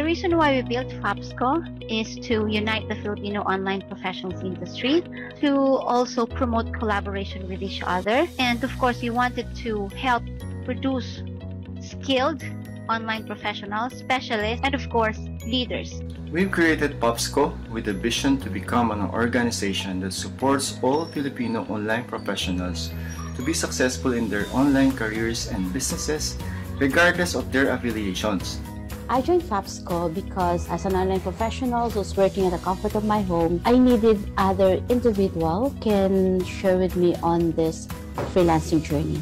The reason why we built FAPSCO is to unite the Filipino online professionals industry, to also promote collaboration with each other, and of course, we wanted to help produce skilled online professionals, specialists, and of course, leaders. We've created POPSCO with a vision to become an organization that supports all Filipino online professionals to be successful in their online careers and businesses, regardless of their affiliations. I joined FAPSCO because as an online professional who's working at the comfort of my home, I needed other individual can share with me on this freelancing journey.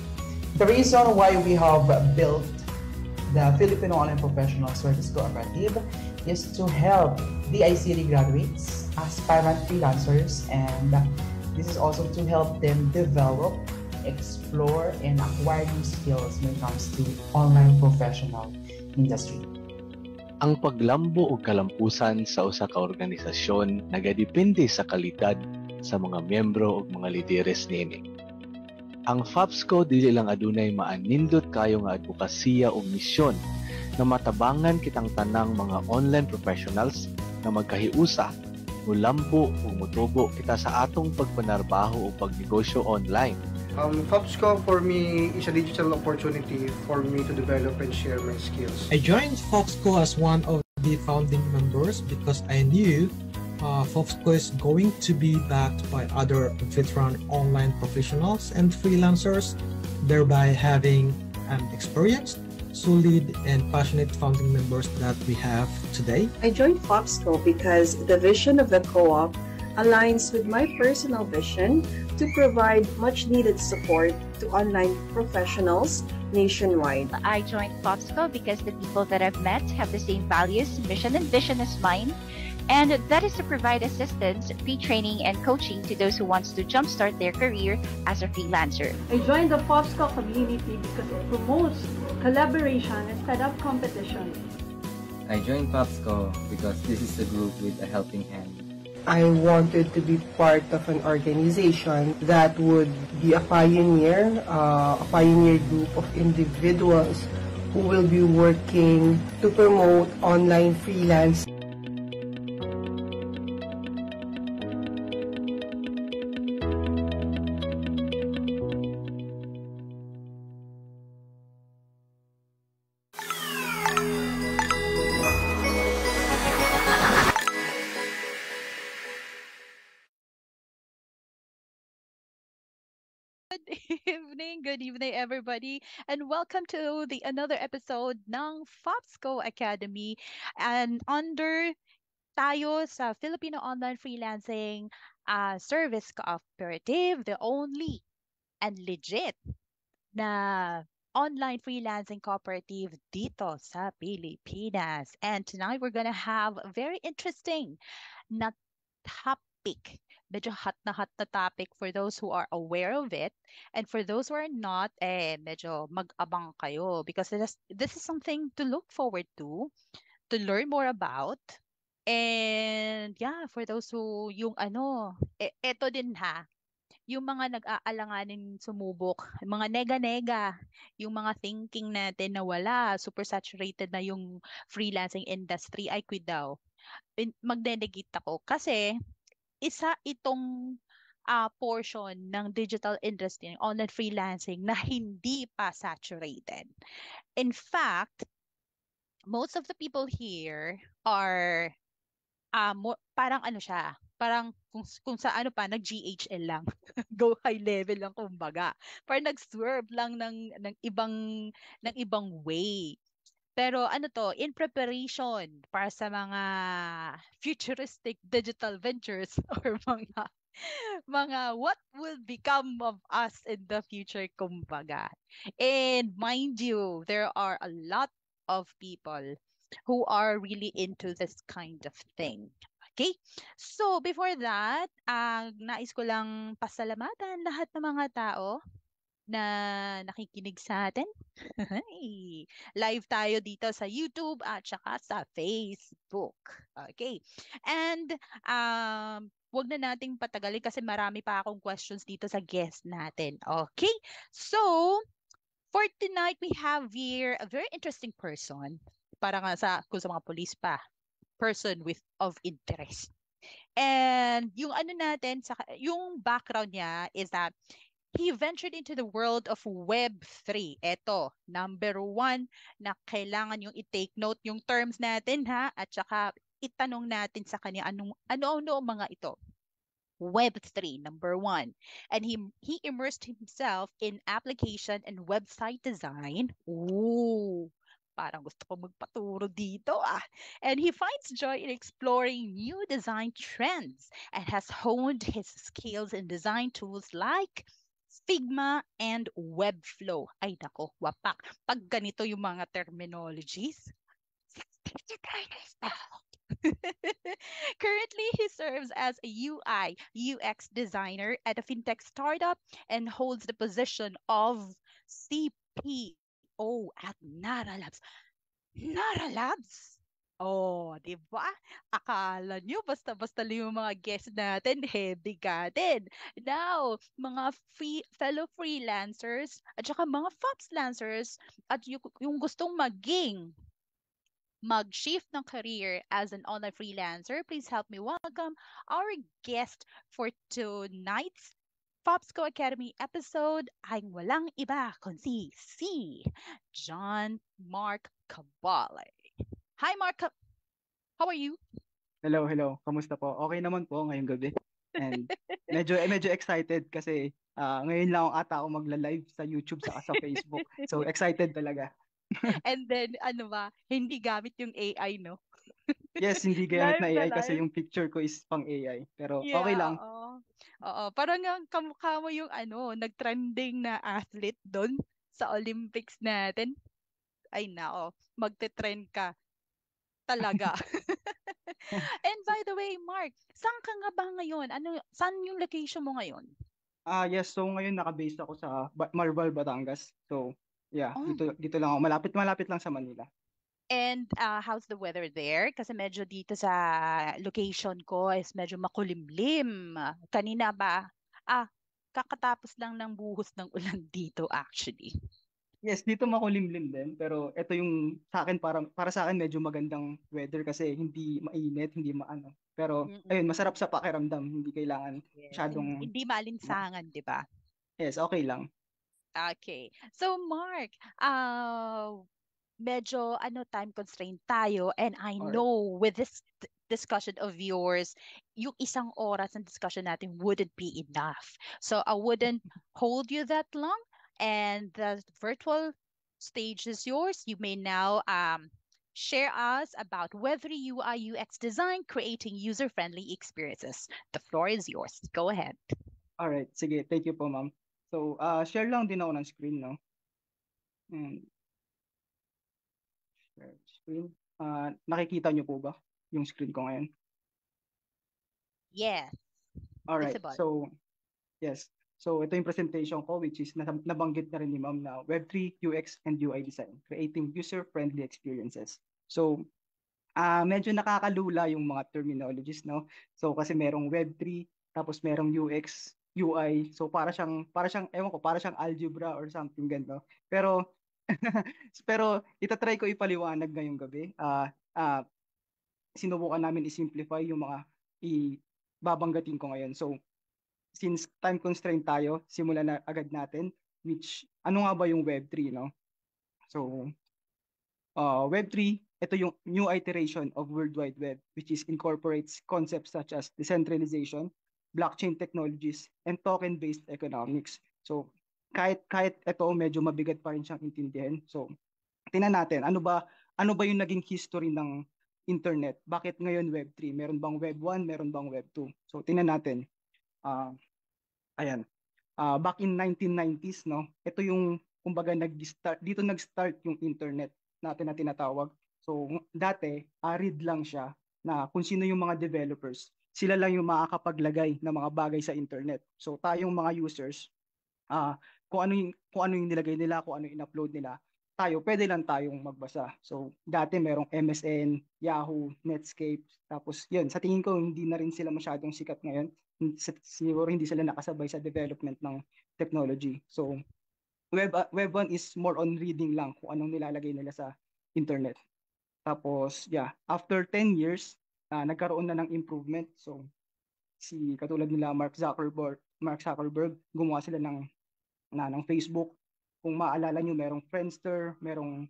The reason why we have built the Filipino Online Professional Service Cooperative is to help the ICT graduates, aspirant freelancers, and this is also to help them develop, explore, and acquire new skills when it comes to online professional industry. Ang paglambo o kalampusan sa usa ka organisasyon nagadepende sa kalidad sa mga miyembro o mga lideres niini. Ang FAPSCO dili lang adunay maanindot kayo nga advokasya o misyon na matabangan kitang tanang mga online professionals na magkahiusa, mulambo o mutubo kita sa atong pagpanarbaho o pagnegosyo online. FAPSCO for me is a digital opportunity for me to develop and share my skills. I joined FAPSCO as one of the founding members because I knew FAPSCO is going to be backed by other veteran online professionals and freelancers, thereby having an experienced, solid, and passionate founding members that we have today. I joined FAPSCO because the vision of the co-op aligns with my personal vision to provide much-needed support to online professionals nationwide. I joined FAPSCO because the people that I've met have the same values, mission, and vision as mine, and that is to provide assistance, pre-training, and coaching to those who wants to jumpstart their career as a freelancer. I joined the FAPSCO community because it promotes collaboration instead of competition. I joined FAPSCO because this is a group with a helping hand. I wanted to be part of an organization that would be a pioneer group of individuals who will be working to promote online freelance. Good evening everybody, and welcome to the another episode ng FAPSCO Academy. And under tayo sa Filipino Online Freelancing Service Cooperative, the only and legit na online freelancing cooperative dito sa Pilipinas. And tonight we're gonna have a very interesting na topic. Medyo hot na topic for those who are aware of it, and for those who are not, medyo mag-abang kayo because this is something to look forward to learn more about. And yeah, for those who yung eto din ha, yung mga nag-aalanganin sumubok, mga nega-nega, yung mga thinking natin na wala, super saturated na yung freelancing industry, ay quit daw. Magne-negate ako kasi isa itong portion ng digital industry, online freelancing na hindi pa saturated. In fact, most of the people here are parang parang kung sa nag-GHL lang. Go high level lang kumbaga. Parang nag-swerve lang ng ibang way. Pero in preparation para sa mga futuristic digital ventures or mga what will become of us in the future kumbaga. And mind you, there are a lot of people who are really into this kind of thing. Okay? So before that, nais ko lang pasalamatan lahat ng mga tao na nakikinig sa atin. Live tayo dito sa YouTube at saka sa Facebook. Okay. And wag na nating patagalin kasi marami pa akong questions dito sa guest natin. Okay. So, for tonight we have here a very interesting person. para nga kung sa mga police pa, person of interest. And yung ano natin, yung background niya is that he ventured into the world of Web3. Ito, number 1 na kailangan yung i-take note yung terms natin ha, at saka itanong natin sa kanya ano mga ito. Web3, number 1. And he immersed himself in application and website design. Ooh, parang gusto ko magpaturo dito ah. And he finds joy in exploring new design trends and has honed his skills in design tools like Figma and Webflow. Ay nako, wapak. Pag ganito yung mga terminologies, currently, he serves as a UI UX designer at a fintech startup and holds the position of CPO at Nara Labs. Nara Labs? Oh, di ba? Akala nyo basta-basta lang yung mga guests natin, heavy ka din. Now, mga fellow freelancers at saka mga Fopslancers at yung gustong mag-shift ng career as an online freelancer, please help me welcome our guest for tonight's Fopsco Academy episode ay walang iba kundi si John Mark Cabale. Hi Mark, how are you? Hello. Kamusta po? Okay naman po ngayong gabi. And medyo excited kasi ngayon lang ata ako magla-live sa YouTube sa Facebook. So excited talaga. And then hindi gamit yung AI, no? Yes, hindi gamit na Live AI kasi live. yung picture ko is pang AI. Pero Yeah, okay lang. Oo. Parang ang kamukha mo yung nag-trending na athlete doon sa Olympics natin. Ay nako, magte-trend ka talaga. And by the way, Mark, saan ka nga ba ngayon? Saan yung location mo ngayon? Yes, so ngayon naka-base ako sa Marval, Batangas. So, yeah, Oh. dito lang ako. Malapit lang sa Manila. And how's the weather there? Kasi medyo dito sa location ko is medyo makulimlim. Kanina ba? Kakatapos lang ng buhos ng ulan dito actually. Yes, dito makulimlim din, pero ito yung sa akin para sa akin medyo magandang weather kasi hindi mainit, hindi maano. Pero ayun, masarap sa pakiramdam, hindi kailangan masyadong Hindi malinsangan, 'di ba? Yes, okay lang. Okay. So Mark, medyo time constraint tayo and I know with this discussion of yours, yung isang oras ng discussion natin wouldn't be enough. So I wouldn't hold you that long and the virtual stage is yours. You may now share us about Web3 UI UX design, creating user-friendly experiences. The floor is yours. Go ahead. All right, sige. Thank you po, ma'am. So, share lang din ako ng screen, no? And share screen. Nakikita niyo po ba yung screen ko ngayon? Yes. All right. Visible. So, yes. So, ito yung presentation ko which is nabanggit na rin ni ma'am na Web3 UX and UI design, creating user-friendly experiences. So, medyo nakakalula yung mga terminologies, no? So, kasi merong Web3, tapos merong UX, UI. So, para siyang algebra or something ganito. Pero itatry ko ipaliwanag ngayong gabi. Sinubukan namin i-simplify yung mga babanggatin ko ngayon. So, since time constraint tayo, simulan na agad natin which ano nga ba yung Web3, no? So, Web3, ito yung new iteration of World Wide Web which is incorporates concepts such as decentralization, blockchain technologies, and token-based economics. So, kahit ito medyo mabigat pa rin siyang intindihin. So, tingnan natin ano ba yung naging history ng internet? Bakit ngayon Web3? Meron bang Web 1? Meron bang Web 2? So, tingnan natin. Ayan. Back in 1990s, no? Ito yung kumbaga dito nag-start yung internet natin na tinatawag. So, dati, arid lang siya na kung sino yung mga developers, sila lang yung makakapaglagay ng mga bagay sa internet. So, tayong mga users, kung ano yung nilagay nila, kung ano yung in-upload nila, pwede lang tayong magbasa. So, dati merong MSN, Yahoo, Netscape, tapos yun, sa tingin ko hindi na rin sila masyadong sikat ngayon. Siguro hindi sila nakasabay sa development ng technology. So, Web 1 is more on reading lang kung anong nilalagay nila sa internet. Tapos, yeah, after 10 years, nagkaroon na ng improvement. So, katulad nila Mark Zuckerberg, gumawa sila ng Facebook. Kung maalala nyo, merong Friendster, meron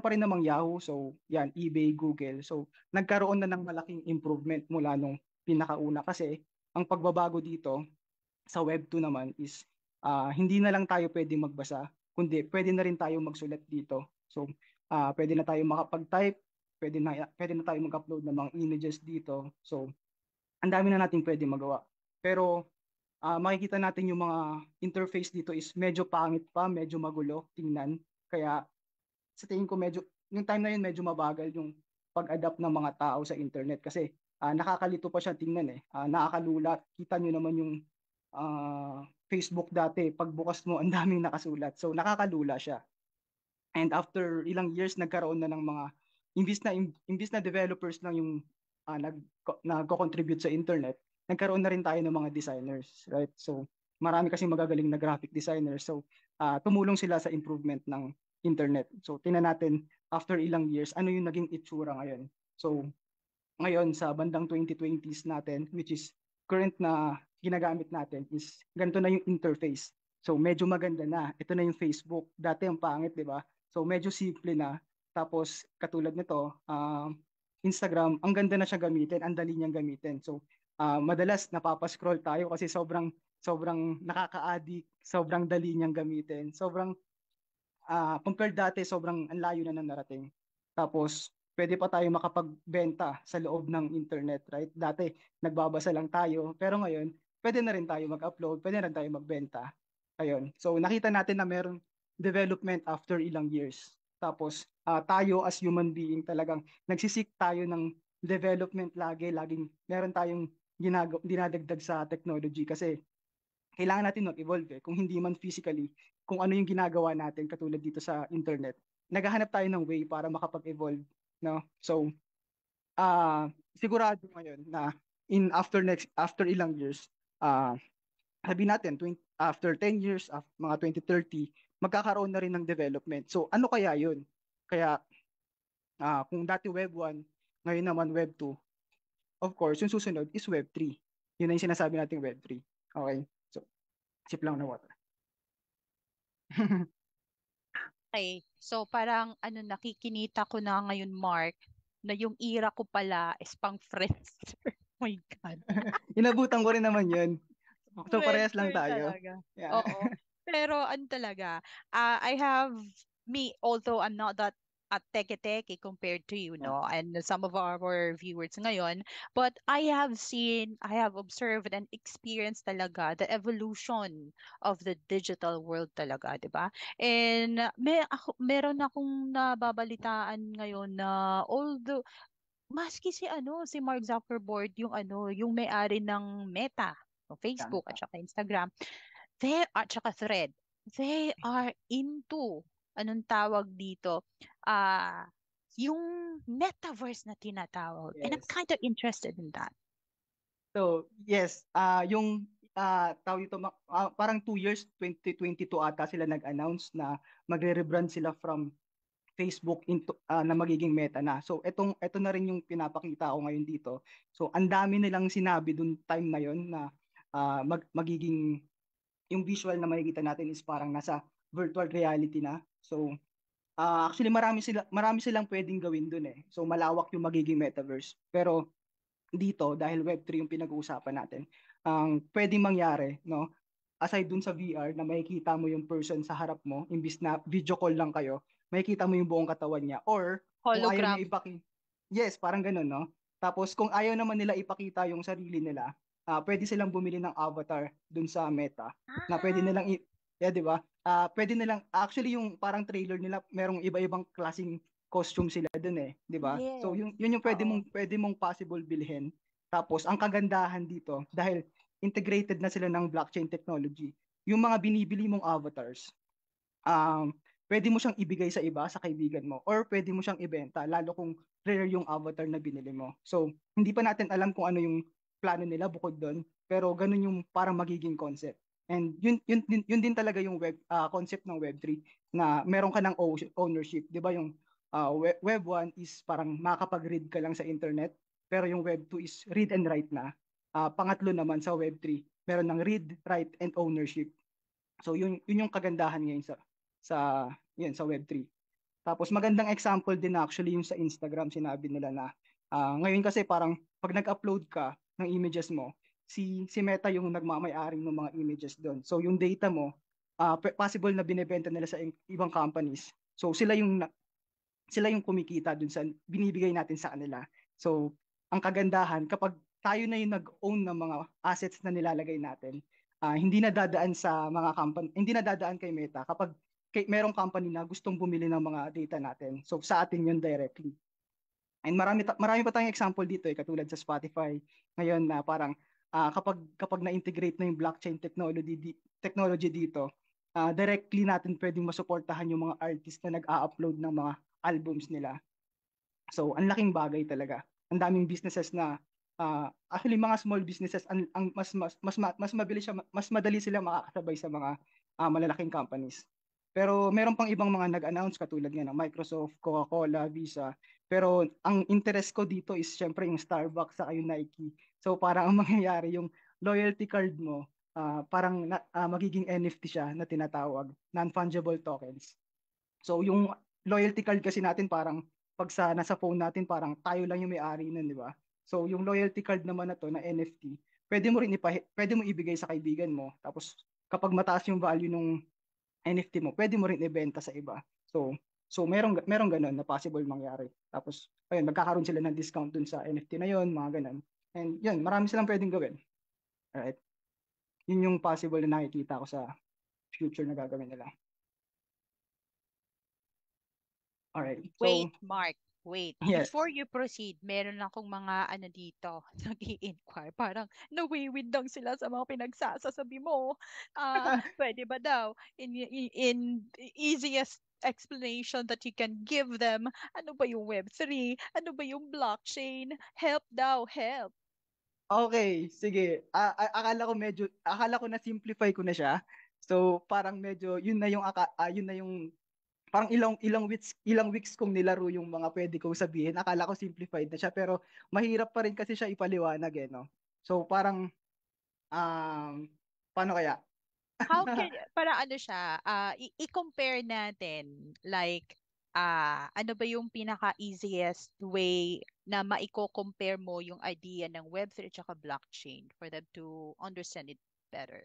pa rin namang Yahoo. So, yan, eBay, Google. So, nagkaroon na ng malaking improvement mula nung pinakauna. Kasi, ang pagbabago dito sa Web 2 naman is hindi na lang tayo pwede magbasa, kundi pwede na rin tayo magsulat dito. So, pwede na tayo makapag-type, pwede na tayo mag-upload ng mga images dito. So, ang dami na natin pwede magawa. Pero, makikita natin yung mga interface dito is medyo pangit pa, medyo magulo tingnan. Kaya, sa tingin ko yung time na yun medyo mabagal yung pag-adapt ng mga tao sa internet kasi nakakalito pa siya tingnan nakakalula. Kita nyo naman yung Facebook dati, pagbukas mo ang daming nakasulat. So nakakalula siya. And after ilang years nagkaroon na ng mga imbis na developers lang yung nagko-contribute sa internet, nagkaroon na rin tayo ng mga designers, right? So marami kasi magagaling na graphic designers. So tumulong sila sa improvement ng internet. So tingnan natin after ilang years ano yung naging itsura ngayon. So ngayon sa bandang 2020s natin, which is current na ginagamit natin, is ganito na yung interface. So medyo maganda na. Ito na yung Facebook. Dati ang pangit, di ba? So medyo simple na. Tapos katulad nito, Instagram, ang ganda na siya gamitin, ang dali niyang gamitin. So madalas napapascroll tayo kasi sobrang nakaka-addict, sobrang dali niyang gamitin. Sobrang compared dati, sobrang ang layo na narating. Tapos pwede pa tayo makapagbenta sa loob ng internet, right? Dati nagbabasa lang tayo, pero ngayon pwede na rin tayo mag-upload, pwede na rin tayo magbenta. Ayun. So nakita natin na meron development after ilang years. Tapos tayo as human being talagang nagsisik tayo ng development laging meron tayong dinadagdag sa technology kasi kailangan natin mag-evolve kung hindi man physically, kung ano yung ginagawa natin katulad dito sa internet. Naghahanap tayo ng way para makapag-evolve, no? So sigurado ngayon na after ilang years, sabi natin after 10 years, mga 2030, magkakaroon na rin ng development. So ano kaya yun? Kaya kung dati Web 1, ngayon naman Web 2, of course, yung susunod is Web 3. Yun na yung sinasabi nating Web 3. Okay? So, sip lang na water. Okay. So parang nakikinita ko na ngayon, Mark, na yung era ko pala is pang Friendster. Oh my God. Inabutan ko rin naman yun. So parehas lang tayo. Talaga. Yeah. Oo. Pero talaga, although I'm not that teke-teke compared to you, no, and some of our viewers ngayon, but I have observed and experienced talaga the evolution of the digital world talaga, di ba? And meron akong nababalitaan ngayon na although maski si Mark Zuckerberg, yung may-ari ng Meta, Facebook at saka Instagram, at saka Thread, they are into anong tawag dito, yung metaverse na tinatawag. Yes. And I'm kind of interested in that. So, yes, yung tawag ito, parang 2 years, 2022 ata sila nag-announce na magre-rebrand sila from Facebook into na magiging Meta na. So, ito na rin yung pinapakita ko ngayon dito. So, ang dami nilang sinabi dun time na yon na magiging yung visual na makikita natin is parang nasa virtual reality na. So, actually marami silang pwedeng gawin dun eh. So, malawak yung magiging metaverse. Pero dito, dahil Web3 yung pinag-uusapan natin, pwedeng mangyari, no? Aside dun sa VR na makikita mo yung person sa harap mo, imbis na video call lang kayo, makikita mo yung buong katawan niya. Or, hologram. Kung ayaw niya yes, parang ganun, no? Tapos, kung ayaw naman nila ipakita yung sarili nila, pwede silang bumili ng avatar dun sa Meta na pwede nilang di ba? Pwede nilang actually yung parang trailer nila merong iba-ibang klaseng costume sila dun di ba? Yes. So yun yung pwede mong possible bilhin. Tapos ang kagandahan dito dahil integrated na sila ng blockchain technology, yung mga binibili mong avatars, pwede mo siyang ibigay sa iba, sa kaibigan mo, or pwede mo siyang ibenta lalo kung rare yung avatar na binili mo. So hindi pa natin alam kung ano yung plano nila bukod doon, pero ganun yung parang magiging concept. And yun din talaga yung concept ng Web3 na meron ka ng ownership, 'di ba? Yung Web 1 is parang makakapag-read ka lang sa internet, pero yung Web 2 is read and write na. Pangatlo naman sa Web 3, meron ng read, write, and ownership. So yun yung kagandahan ngayon sa Web 3. Tapos magandang example din actually yung sa Instagram, sinabi nila na ngayon kasi parang pag nag-upload ka ng images mo, si Meta yung nagmamay-ari ng mga images doon. So yung data mo, possible na binebenta nila sa ibang companies. So sila yung kumikita dun sa binibigay natin sa kanila. So ang kagandahan kapag tayo na yung nag-own ng mga assets na nilalagay natin, hindi na dadaan sa mga company, hindi na dadaan kay Meta kapag merong company na gustong bumili ng mga data natin. So sa atin yun directly. And marami pa tayong example dito katulad sa Spotify ngayon na parang kapag na-integrate na yung blockchain technology dito, directly natin pwedeng masuportahan yung mga artist na nag-a-upload ng mga albums nila. So ang laking bagay talaga. Ang daming businesses na actually mga small businesses ang mas madali sila makakasabay sa mga malalaking companies. Pero meron pang ibang mga nag-announce katulad nga ng Microsoft, Coca-Cola, Visa. Pero ang interest ko dito is syempre yung Starbucks sa yung Nike. So parang ang mangyayari yung loyalty card mo, parang magiging NFT siya na tinatawag, non-fungible tokens. So yung loyalty card kasi natin parang pag nasa phone natin parang tayo lang yung may-ari nun, di ba? So yung loyalty card naman na to na NFT, pwede mo ibigay sa kaibigan mo. Tapos kapag mataas yung value ng NFT mo, pwede mo rin ibenta sa iba. So merong ganun na possible mangyari. Tapos ayun, magkakaroon sila ng discount dun sa NFT na yun, mga ganun. And yun, marami silang pwedeng gawin. Alright. Yun yung possible na nakikita ko sa future na gagawin nila. Alright. So, Wait, Mark. Wait. Yes. Before you proceed, meron akong mga dito nag-i-inquire. Parang nawiwid lang sila sa mga pinagsasabi mo. Pwede ba daw in easiest explanation that you can give them, ano ba yung Web3? Ano ba yung blockchain? Help daw, help. Okay, sige. Akala ko na simplify ko na siya. So parang medyo yun na yung parang ilang weeks kong nilaro yung mga pwede kong sabihin. Akala ko simplified na siya pero mahirap pa rin kasi siya ipaliwanag no. So parang paano kaya? How can para ano siya, i-compare natin like ano ba yung pinaka easiest way na maiko-compare mo yung idea ng Web3 at blockchain for them to understand it better?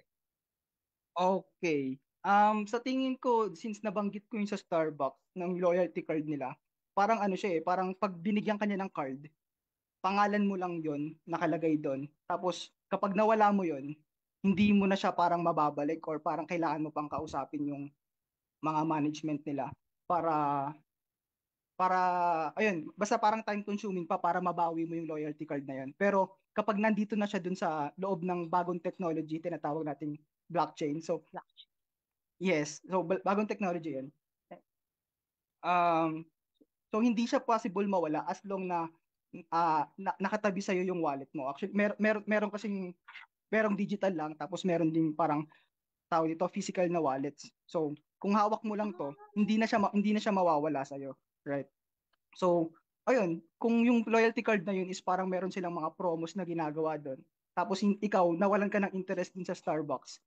Okay. Sa tingin ko, since nabanggit ko yung sa Starbucks ng loyalty card nila, parang ano siya parang pag binigyan ka niya ng card, pangalan mo lang yon nakalagay doon. Tapos kapag nawala mo yon, hindi mo na siya parang mababalik or parang kailangan mo pang kausapin yung mga management nila para ayun, basta parang time consuming pa para mabawi mo yung loyalty card na yon. Pero kapag nandito na siya dun sa loob ng bagong technology, tinatawag nating blockchain. So yes, so bagong technology yan. So hindi siya possible mawala as long na nakatabi sa yung wallet mo. Actually, meron kasing merong digital lang tapos meron din parang tawag dito physical na wallets. So kung hawak mo lang to, hindi na siya mawawala sa iyo, right? So ayun, kung yung loyalty card na yun is parang meron silang mga promos na ginagawa doon. Tapos ikaw nawalan ka ng interest din sa Starbucks.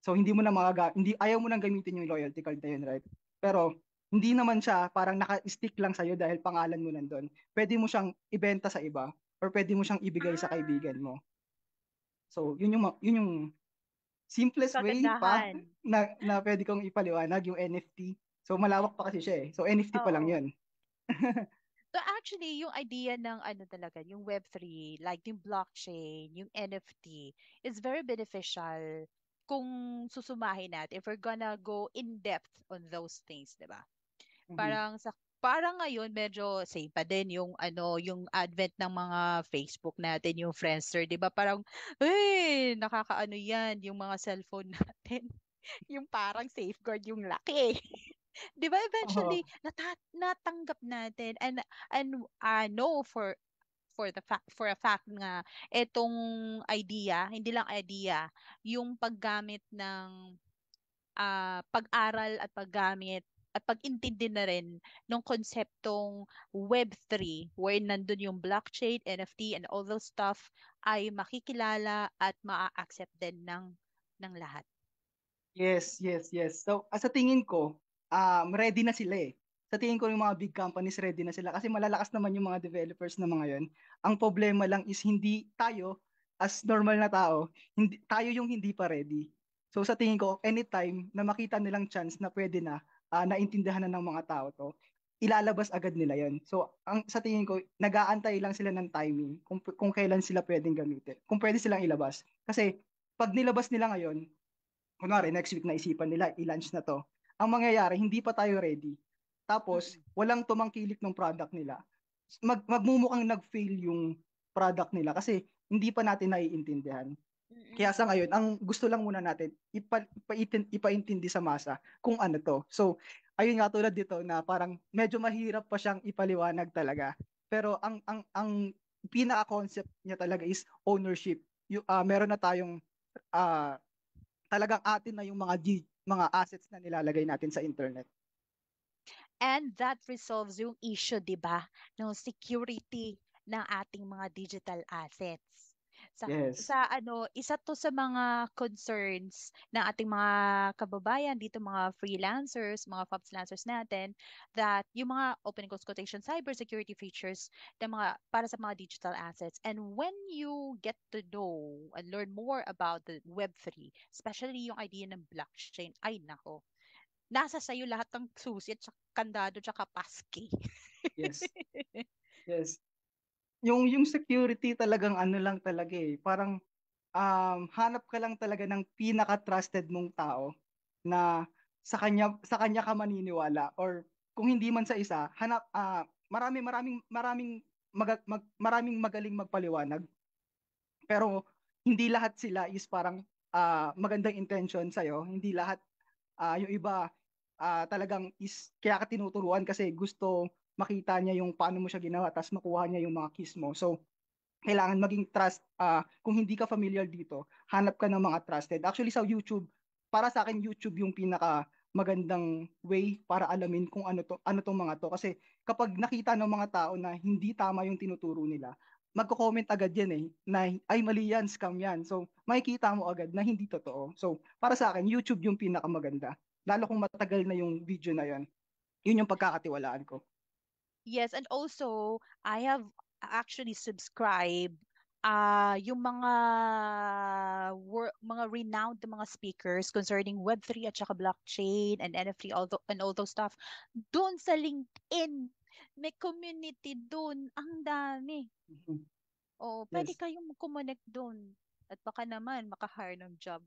So hindi mo na hindi ayaw mo nang gamitin yung loyalty card na yun, right? Pero hindi naman siya parang naka-stick lang sa'yo dahil pangalan mo nandun. Pwede mo siyang ibenta sa iba or pwede mo siyang ibigay sa kaibigan mo. So yun yung simplest way pa na pwede kong ipaliwanag yung NFT. So malawak pa kasi siya So NFT pa lang yun. So actually, yung idea ng talaga, yung Web3, like yung blockchain, yung NFT, is very beneficial kung susumahin natin, if we're gonna go in depth on those things, di ba? Parang ngayon medyo same pa din yung yung advent ng mga Facebook natin, yung Friendster, 'di ba? Parang nakakaano 'yan, yung mga cellphone natin. Yung parang safeguard yung laki. 'Di ba eventually natanggap natin and know for a fact nga etong idea, hindi lang idea, yung paggamit ng pag-aral at paggamit at pag-intindi na rin ng konseptong Web3 where nandun yung blockchain, NFT, and all those stuff ay makikilala at maa-accept din ng lahat. Yes, yes, yes. So, sa tingin ko, ready na sila eh. Sa tingin ko yung mga big companies ready na sila kasi malalakas naman yung mga developers na mga yon. Ang problema lang is hindi tayo as normal na tao, hindi tayo yung hindi pa ready. So sa tingin ko, anytime na makita nilang chance na pwede na, naintindihan na ng mga tao to, ilalabas agad nila yon. So sa tingin ko, nag-aantay lang sila ng timing kung kailan sila pwedeng gamitin. Kung pwede silang ilabas. Kasi pag nilabas nila ngayon, kunwari next week naisipan nila i-launch na to. Ang mangyayari, hindi pa tayo ready. Tapos, walang tumangkilik ng product nila. Magmumukhang nag-fail yung product nila kasi hindi pa natin naiintindihan. Kaya sa ngayon, ang gusto lang muna natin, ipaintindi sa masa kung ano to. So, ayun nga tulad dito na parang medyo mahirap pa siyang ipaliwanag talaga. Pero ang pinaka-concept niya talaga is ownership. Meron na tayong talagang atin na yung mga assets na nilalagay natin sa internet. And that resolves yung issue, di ba, ng security ng ating mga digital assets. Yes. Isa to sa mga concerns ng ating mga kababayan dito, mga freelancers, mga freelancers natin, that yung mga open quotation cybersecurity features para sa mga digital assets. And when you get to know and learn more about the Web3, especially yung idea ng blockchain, ay nako, nasa sayo lahat ng susi at kandado at passkey. Yes. Yes. Yung security talagang ano lang talaga eh. Parang hanap ka lang talaga ng pinaka-trusted mong tao na sa kanya ka maniniwala, or kung hindi man sa isa, hanap maraming magaling magpaliwanag. Pero hindi lahat sila is parang magandang intention sa'yo. Hindi lahat, yung iba talagang is kaya ka tinuturuan kasi gusto makita niya yung paano mo siya ginawa tapos makuha niya yung mga keys mo. So, kailangan maging trust. Kung hindi ka familiar dito, hanap ka ng mga trusted. Actually, sa YouTube, para sa akin, YouTube yung pinaka magandang way para alamin kung ano tong mga to. Kasi kapag nakita ng mga tao na hindi tama yung tinuturo nila, magko-comment agad yan eh, na ay mali yan, scam yan. So, makikita mo agad na hindi totoo. So, para sa akin, YouTube yung pinakamaganda. Lalo kung matagal na yung video na yon, yun yung pagkakatiwalaan ko. Yes, and also, I have actually subscribed yung mga renowned mga speakers concerning Web3 at saka blockchain and NFT and all those stuff doon sa LinkedIn. May community doon. Ang dami. Oh, pwede kayong kumonect doon. At baka naman maka-hire ng job.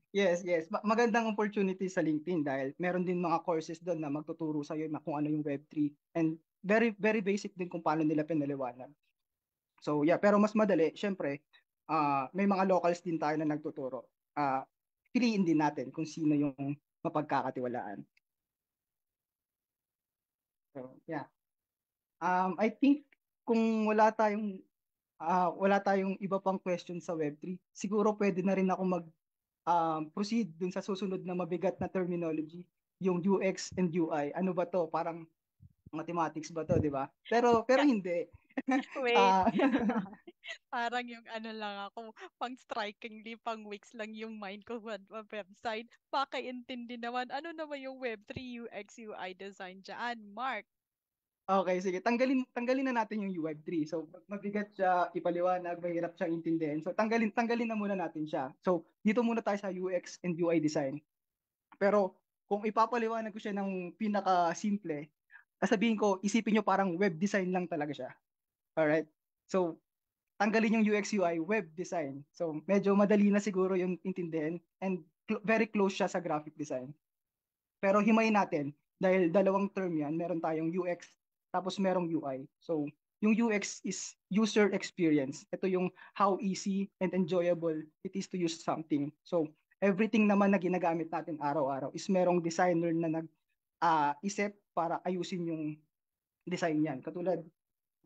Yes, yes. Magandang opportunity sa LinkedIn dahil meron din mga courses doon na magtuturo sa iyo na kung ano yung Web3, and very very basic din kung paano nila pinaliwanag. So yeah, pero mas madali, syempre, may mga locals din tayo na nagtuturo. Piliin din natin kung sino yung mapagkakatiwalaan. So yeah. I think kung wala tayong iba pang question sa Web3, siguro pwede na rin ako proceed dun sa susunod na mabigat na terminology, yung UX and UI. Ano ba to? Parang mathematics ba to, di ba? Pero hindi. Wait. Parang yung ano lang ako, pang strikingly, pang weeks lang yung mind ko website. Pakaintindi naman. Ano naman yung Web3 UX UI design dyan, Mark? Okay, sige. Tanggalin na natin yung Web3. So, mabigat siya, ipaliwanag, mahirap siyang intindihin. So, tanggalin na muna natin siya. So, dito muna tayo sa UX and UI design. Pero, kung ipapaliwanag ko siya ng pinaka-simple, sabihin ko, isipin nyo parang web design lang talaga siya. Alright? So, tanggalin yung UX UI, web design. So, medyo madali na siguro yung intindihin, and very close siya sa graphic design. Pero himayin natin, dahil dalawang term yan, meron tayong UX, tapos merong UI. So, yung UX is user experience. Ito yung how easy and enjoyable it is to use something. So, everything naman na ginagamit natin araw-araw is merong designer na nag-isip para ayusin yung design niyan. Katulad,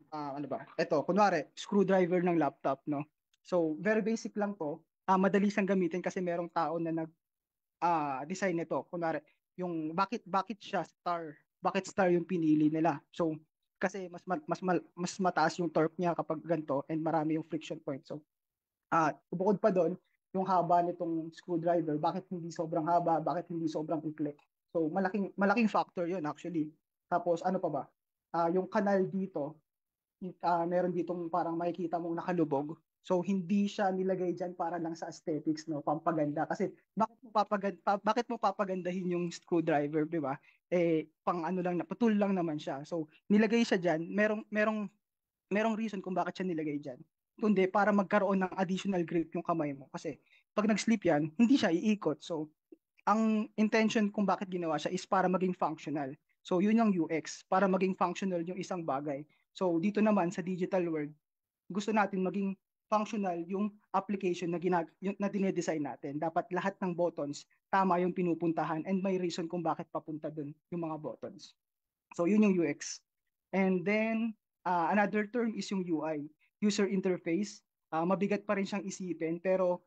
ano ba? Ito, kunwari, screwdriver ng laptop, no? So, very basic lang to. Madali siyang gamitin kasi merong tao na nag-design nito. Kunwari, bakit siya star, bakit star yung pinili nila. So kasi mas mataas yung torque niya kapag ganito and marami yung friction point. So bukod pa doon, yung haba nitong screwdriver, bakit hindi sobrang haba, bakit hindi sobrang ikli. So malaking factor 'yun actually. Tapos ano pa ba? Yung kanal dito, meron ditong parang makikita mong nakalubog. So hindi siya nilagay diyan para lang sa aesthetics, no, pampaganda. Kasi bakit mo papagandahin yung screwdriver, 'di ba? Pang ano lang, tool lang naman siya. So nilagay siya diyan, merong reason kung bakit siya nilagay diyan. Kundi para magkaroon ng additional grip yung kamay mo. Kasi pag nag-slip yan, hindi siya iikot. So ang intention kung bakit ginawa siya is para maging functional. So yun yung UX, para maging functional yung isang bagay. So dito naman sa digital world, gusto natin maging functional yung application na dinedesign natin. Dapat lahat ng buttons tama yung pinupuntahan and may reason kung bakit papunta dun yung mga buttons. So yun yung UX. And then another term is yung UI, user interface. Mabigat pa rin siyang isipin pero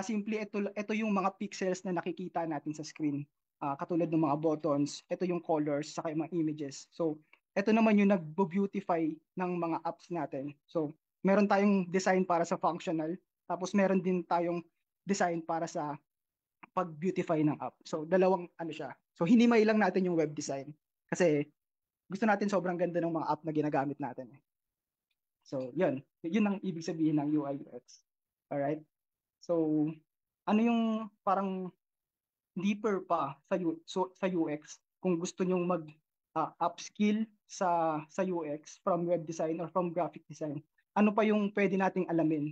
simply ito yung mga pixels na nakikita natin sa screen. Katulad ng mga buttons, ito yung colors, saka yung mga images. So ito naman yung nagbo-beautify ng mga apps natin. So meron tayong design para sa functional, tapos meron din tayong design para sa pag-beautify ng app. So dalawang ano siya. So hinimay lang natin yung web design kasi gusto natin sobrang ganda ng mga app na ginagamit natin. So yun ang ibig sabihin ng UI UX. Alright? So ano yung parang deeper pa sa UX kung gusto nyong mag upskill sa UX from web design or from graphic design? Ano pa yung pwede nating alamin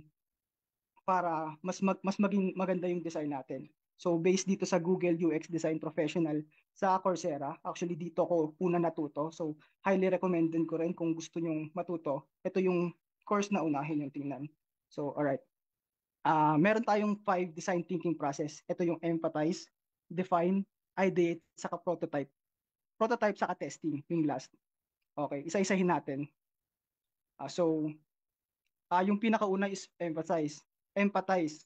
para mas maging maganda yung design natin? So based dito sa Google UX Design Professional sa Coursera, actually dito ko una natuto. So highly recommended ko rin kung gusto nyong matuto. Ito yung course na unahin yung tingnan. So alright. Meron tayong 5 design thinking process. Ito yung empathize, define, ideate, saka prototype. Prototype saka testing, yung last. Okay, isa-isahin natin. Yung pinakauna is empathize.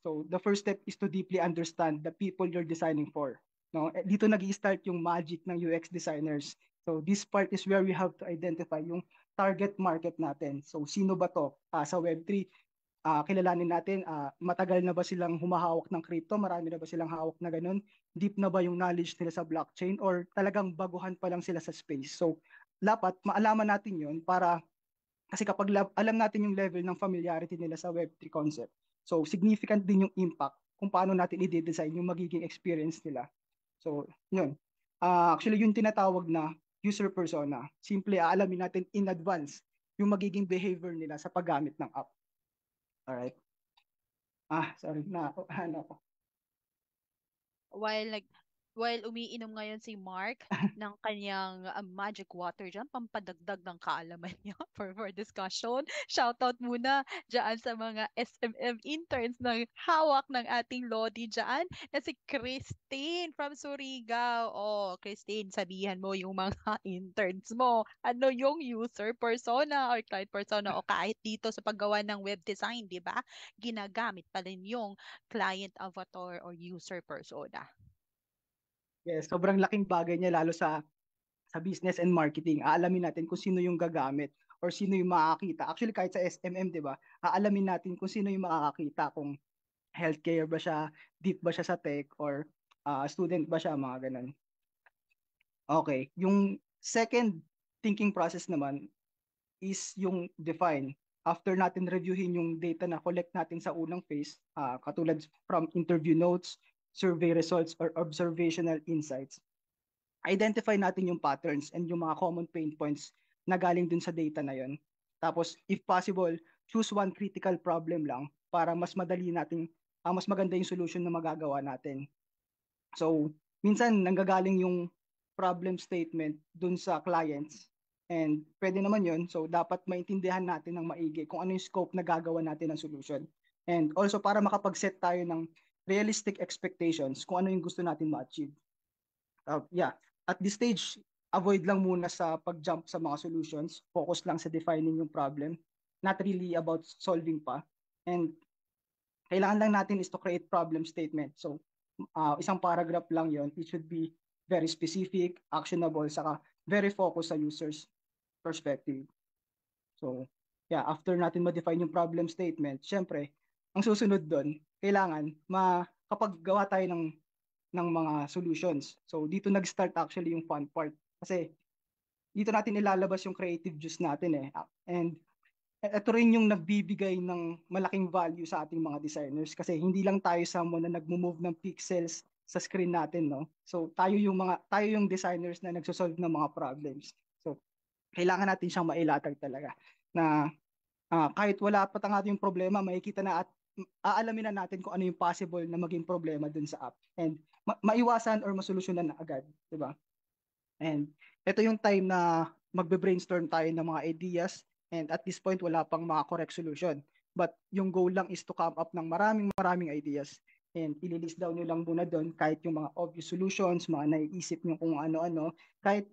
So the first step is to deeply understand the people you're designing for. No, dito nag-i-start yung magic ng UX designers. So this part is where we have to identify yung target market natin. So sino ba to? Sa Web3, kilalanin natin, matagal na ba silang humahawak ng crypto? Marami na ba silang hawak na ganun? Deep na ba yung knowledge nila sa blockchain? Or talagang baguhan pa lang sila sa space? So dapat maalaman natin yun kasi kapag alam natin yung level ng familiarity nila sa Web3 concept, so significant din yung impact kung paano natin i-design yung magiging experience nila. So yun. Actually yung tinatawag na user persona, simple aalamin natin in advance yung magiging behavior nila sa paggamit ng app. Alright. Sorry na ano ako. While umiinom ngayon si Mark ng kanyang magic water dyan, pampadagdag ng kaalaman niya for discussion. Shoutout muna dyan sa mga SMM interns na hawak ng ating Lodi dyan na si Christine from Surigao. Oh, Christine, sabihan mo yung mga interns mo. Ano yung user persona or client persona o kahit dito sa paggawa ng web design, di ba? Ginagamit pa rin yung client avatar or user persona. Yes, sobrang laking bagay niya lalo sa business and marketing. Aalamin natin kung sino yung gagamit or sino yung makakita. Actually, kahit sa SMM, di ba? Aalamin natin kung sino yung makakita, kung healthcare ba siya, deep ba siya sa tech, or student ba siya, mga ganun. Okay, yung second thinking process naman is yung define. After natin reviewin yung data na collect natin sa unang phase, katulad from interview notes, survey results, or observational insights, identify natin yung patterns and yung mga common pain points na galing dun sa data na yon. Tapos, if possible, choose one critical problem lang para mas madali natin, mas maganda yung solution na magagawa natin. So, minsan nanggagaling yung problem statement dun sa clients and pwede naman yon. So, dapat maintindihan natin ng maigi kung ano yung scope na gagawa natin ng solution. And also, para makapag-set tayo ng realistic expectations kung ano yung gusto natin ma-achieve. At this stage, avoid lang muna sa pag-jump sa mga solutions. Focus lang sa defining yung problem. Not really about solving pa. And kailangan lang natin is to create problem statement. So, isang paragraph lang yon. It should be very specific, actionable, saka very focused sa users perspective. So, yeah, after natin ma-define yung problem statement, syempre, ang susunod doon, kailangan makapaggawa tayo ng mga solutions. So, dito nag-start actually yung fun part. Kasi, dito natin ilalabas yung creative juice natin eh. And ito rin yung nagbibigay ng malaking value sa ating mga designers kasi hindi lang tayo someone na nagmo-move ng pixels sa screen natin, no? So tayo yung designers na nagso-solve ng mga problems. So kailangan natin siyang mailatag talaga na kahit wala pa tanga yung problema, makikita na at aalamin na natin kung ano yung possible na maging problema dun sa app and maiwasan or masolusyonan na agad, 'di ba? And ito yung time na magbe-brainstorm tayo ng mga ideas. And at this point, wala pang mga correct solution. But yung goal lang is to come up ng maraming ideas. And ililist down nyo lang muna doon kahit yung mga obvious solutions, mga naiisip nyo kung ano-ano. Kahit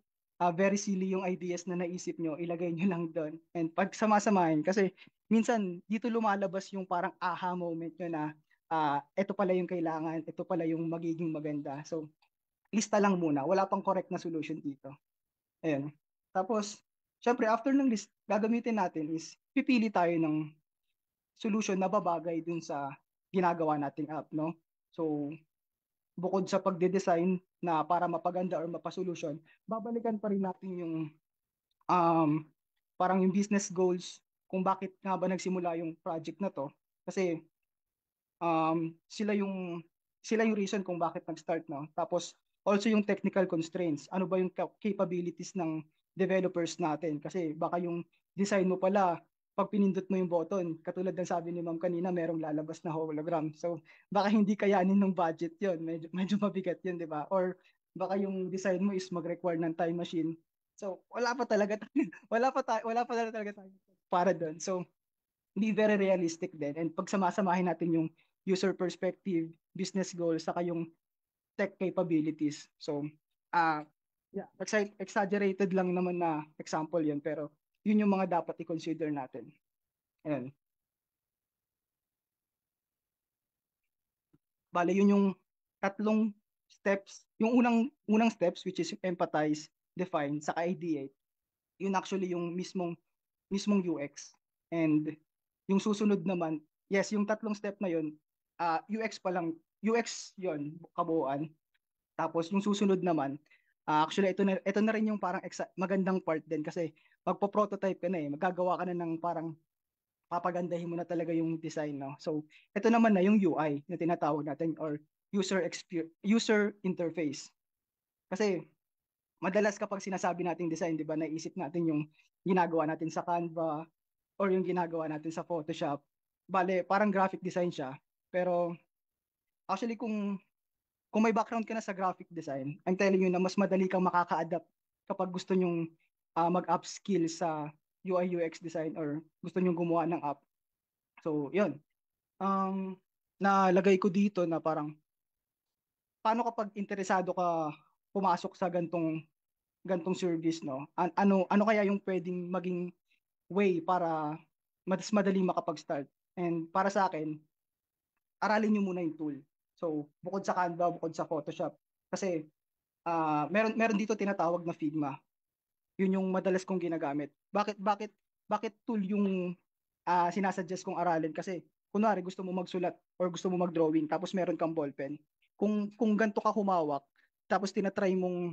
very silly yung ideas na naisip nyo, ilagay nyo lang doon. And pag sama-samahin, kasi minsan dito lumalabas yung parang aha moment nyo na ito pala yung kailangan, ito pala yung magiging maganda. So, lista lang muna. Wala pang correct na solution dito. Ayan. Tapos, syempre, after ng list, gagamitin natin is pipili tayo ng solution na babagay dun sa ginagawa nating app, no? So, bukod sa pagde-design na para mapaganda or mapasolution, babalikan pa rin natin yung parang yung business goals kung bakit nga ba nagsimula yung project na to. Kasi sila yung reason kung bakit nag-start, no? Tapos also yung technical constraints. Ano ba yung capabilities ng developers natin? Kasi baka yung design mo pala, pag pinindot mo yung button, katulad ng sabi ni ma'am kanina, merong lalabas na hologram. So baka hindi kayanin ng budget yon, medyo mabigat yun, di ba? Or baka yung design mo is mag-require ng time machine. So wala pa talaga talaga tayo para doon. So hindi very realistic din. And pag samasamahin natin yung user perspective, business goals, saka yung tech capabilities. So, yeah, exaggerated lang naman na example yun, pero yun yung mga dapat i-consider natin. Ayan. Bale, yun yung tatlong steps. Yung unang steps, which is empathize, define, saka ideate. Yun actually yung mismong UX. And yung susunod naman, yes, yung tatlong step na yun, UX pa lang, UX yon kabuuan. Tapos yung susunod naman, actually ito na rin yung parang magandang part din kasi magpo-prototype ka na eh, magagawa ka na ng parang papagandahin mo na talaga yung design, no? So ito naman na yung UI na tinatawag natin or user interface. Kasi madalas kapag sinasabi nating design, 'di ba, naisip natin yung ginagawa natin sa Canva or yung ginagawa natin sa Photoshop. Bale, parang graphic design siya. Pero actually kung may background ka na sa graphic design, I'm telling you na mas madali kang makaka-adapt kapag gusto nyong mag-upskill sa UI UX design or gusto nyong gumawa ng app. So, yun. Nalagay ko dito na parang paano kapag interesado ka pumasok sa gantong service, no? Ano kaya yung pwedeng maging way para mas madali makapag-start? And para sa akin, aralin nyo muna yung tool. So, bukod sa Canva, bukod sa Photoshop. Kasi, meron dito tinatawag na Figma. Yun yung madalas kong ginagamit. Bakit tool yung sinasuggest kong aralin? Kasi, kunwari, gusto mo magsulat or gusto mo mag-drawing, tapos meron kang ballpen. Kung ganito ka humawak, tapos tinatry mo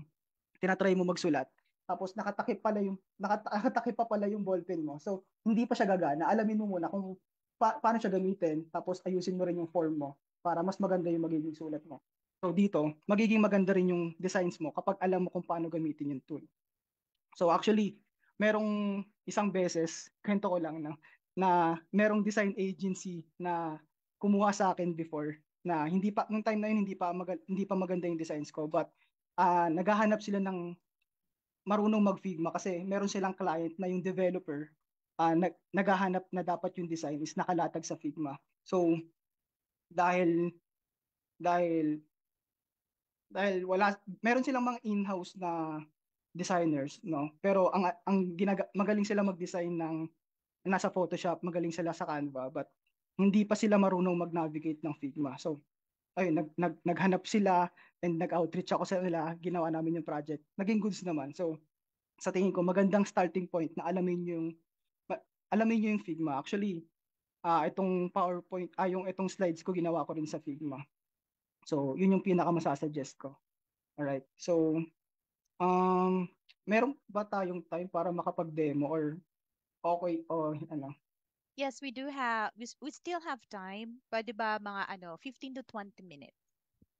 magsulat, tapos nakatakip pa pala yung ballpen mo. So, hindi pa siya gagana. Alamin mo muna kung paano siya gamitin, tapos ayusin mo rin yung form mo para mas maganda yung magiging sulat mo. So dito, magiging maganda rin yung designs mo kapag alam mo kung paano gamitin yung tool. So actually, merong isang beses, kwento ko lang, na merong design agency na kumuha sa akin before na nung time na yun hindi pa maganda yung designs ko, but naghahanap sila ng marunong mag-Figma kasi meron silang client na yung developer naghahanap na dapat yung design is nakalatag sa Figma. So dahil meron silang mga in-house na designers, no? Pero magaling sila mag-design ng nasa Photoshop, magaling sila sa Canva, but hindi pa sila marunong mag-navigate ng Figma. So ayun, naghanap sila and nag-outreach ako sa nila, ginawa namin yung project. Naging goods naman. So, sa tingin ko, magandang starting point na alamin nyo yung Figma. Actually, itong PowerPoint, itong slides ko, ginawa ko rin sa Figma. So, yun yung pinaka-masasuggest ko. Alright. So, meron ba tayong time para makapag-demo or okay o ano? Yes, we do have, we still have time. Pwede ba mga 15 to 20 minutes?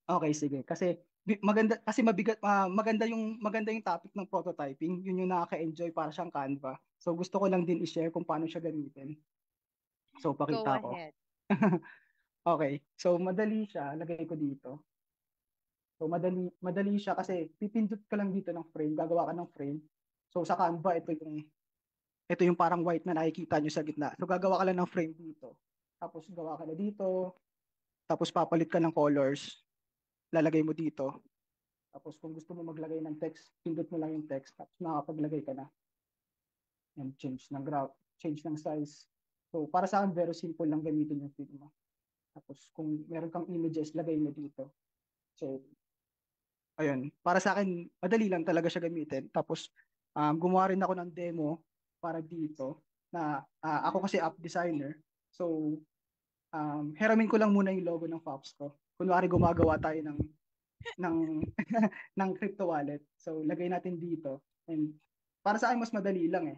Okay, sige. Kasi maganda kasi maganda yung topic ng prototyping. Yun yung nakaka-enjoy para siyang Canva. So gusto ko lang din i-share kung paano siya gamitin. So Go pakita ko. ahead. Okay. So madali siya, lagay ko dito. So madali siya kasi pipindot ka lang dito ng frame, gagawa ka ng frame. So sa Canva ito yung parang white na nakikita nyo sa gitna. So gagawa ka lang ng frame dito. Tapos gawa ka na dito. Tapos papalit ka ng colors. Lalagay mo dito. Tapos kung gusto mo maglagay ng text, pindot mo lang yung text. Tapos nakapaglagay ka na. And change ng graph, change ng size. So para sa akin, very simple lang gamitin yung Figma. Tapos kung meron kang images, lagay mo dito. So, ayun. Para sa akin, madali lang talaga siya gamitin. Tapos gumawa rin ako ng demo para dito na ako kasi app designer. So, hiramin ko lang muna yung logo ng Fops ko. Kunwari gumagawa tayo ng ng crypto wallet. So lagay natin dito. And para sa akin mas madali lang eh.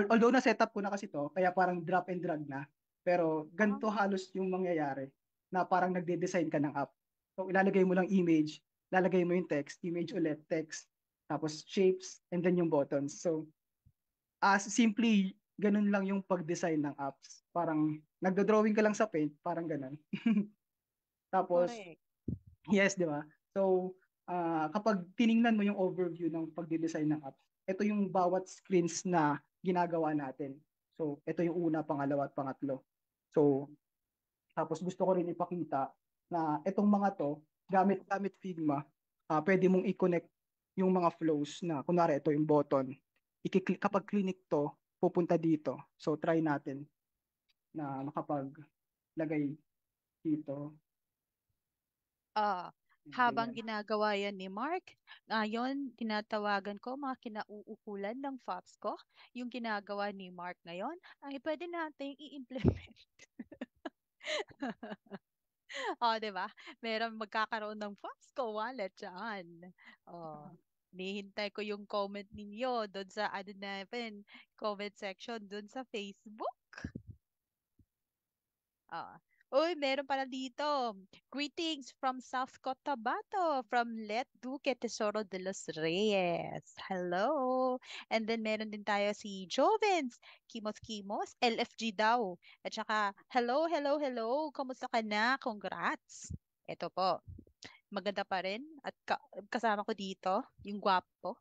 Although na setup ko na kasi to, kaya parang drop and drag na. Pero ganito halos yung mangyayari na parang nagde-design ka ng app. So ilalagay mo lang image, lalagay mo yung text, image ulit, text, tapos shapes, and then yung buttons. So simply ganun lang yung pag-design ng apps. Parang nagdo-drawing ka lang sa Paint, parang ganun. Tapos, Correct. yes, di ba? So, kapag tiningnan mo yung overview ng pagde-design ng apps, ito yung bawat screens na ginagawa natin. So, ito yung una, pangalawa at pangatlo. So, tapos gusto ko rin ipakita na itong mga to, gamit Figma, pwede mong i-connect yung mga flows na, kunwari ito yung button. Kapag click to, pupunta dito. So, try natin na makapaglagay dito. Habang ginagawa yan ni Mark, ngayon, tinatawagan ko mga kinauukulan ng FOPS ko. Yung ginagawa ni Mark ngayon, ay pwede natin i-implement. Di ba? Meron magkakaroon ng FOPS ko wallet dyan. Nihintay ko yung comment ninyo doon sa comment section doon sa Facebook. Uy, meron pala dito. Greetings from South Cotabato, from Let Duque Tesoro de los Reyes. Hello. And then meron din tayo si Jovens, Kimos, LFG daw. At saka, hello. Kamusta ka na? Congrats. Ito po. Maganda pa rin. At kasama ko dito, yung gwapo.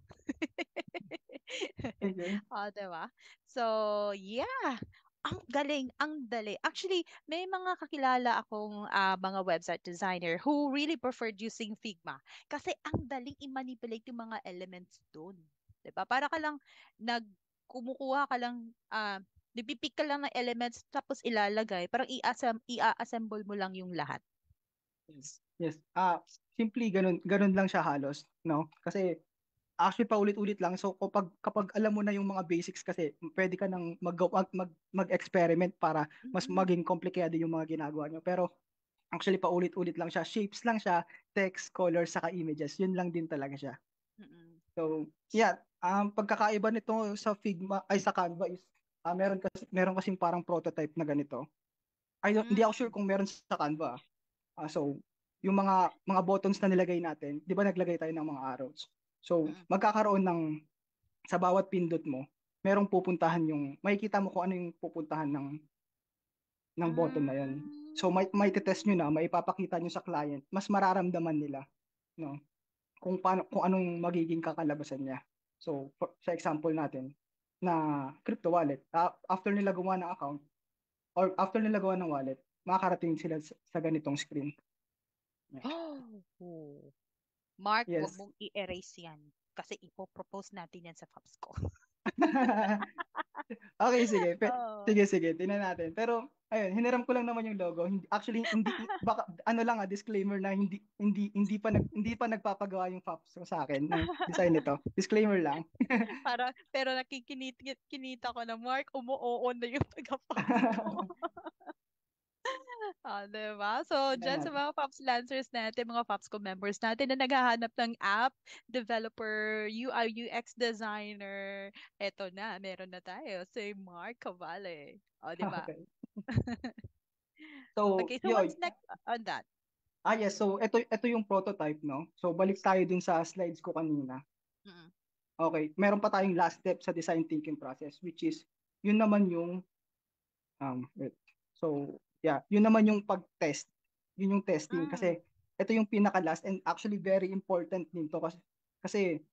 Diba? So, yeah. Ang galing, ang dali. Actually, may mga kakilala akong mga website designer who really preferred using Figma. Kasi ang daling i-manipulate yung mga elements doon. Diba? Para ka lang kumukuha ka lang, nipipik ka lang ng elements tapos ilalagay. Parang i-assemble mo lang yung lahat. Yes. Simply ganun lang siya halos, no? Kasi actually paulit-ulit lang. So kapag alam mo na yung mga basics kasi pwede ka nang mag-experiment para mas maging komplikado yung mga ginagawa nyo. Pero actually paulit-ulit lang siya. Shapes lang siya, text, colors, saka images. Yun lang din talaga siya. So, yeah, pagkakaiba nito sa Figma ay sa Canva is meron kasing parang prototype na ganito. Hindi ako sure kung meron sa Canva. So, yung mga buttons na nilagay natin, 'di ba naglagay tayo ng mga arrows. So, magkakaroon sa bawat pindot mo, merong pupuntahan makikita mo kung ano yung pupuntahan ng button na 'yon. So, may test nyo na, maipapakita nyo sa client, mas mararamdaman nila, no? Kung anong magiging kakalabasan niya. So, sa example natin, na crypto wallet, after nila gumawa ng account, or after nila gawa ng wallet, makakarating sila sa ganitong screen. Mark, yes. Huwag mong i-erase yan. Kasi ipopropose natin yan sa FOPS ko. Okay, sige. Sige. Tingnan natin. Pero, ayun, hiniram ko lang naman yung logo. Actually, hindi baka ano lang disclaimer na hindi pa nagpapagawa yung Fapsco sa akin ng design nito. Disclaimer lang. Pero kinita ko na, Mark, umuoo na yung taga-Fapsco. Diba? So, dyan sa Ayan. mga Pops Lancers natin, mga Popsco members natin na naghahanap ng app, developer, UI, UX designer, eto na, meron na tayo, si Mark Cavale. O, diba? Okay. So, Okay, so yun. what's next on that? Yes. So, ito yung prototype, no? So, balik tayo dun sa slides ko kanina. Mm-mm. Okay. Meron pa tayong last step sa design thinking process, which is, yun naman yung, wait. So, yeah, yun naman yung pag-test. Yun yung testing. Kasi, ito yung pinaka-last and actually very important din to kasi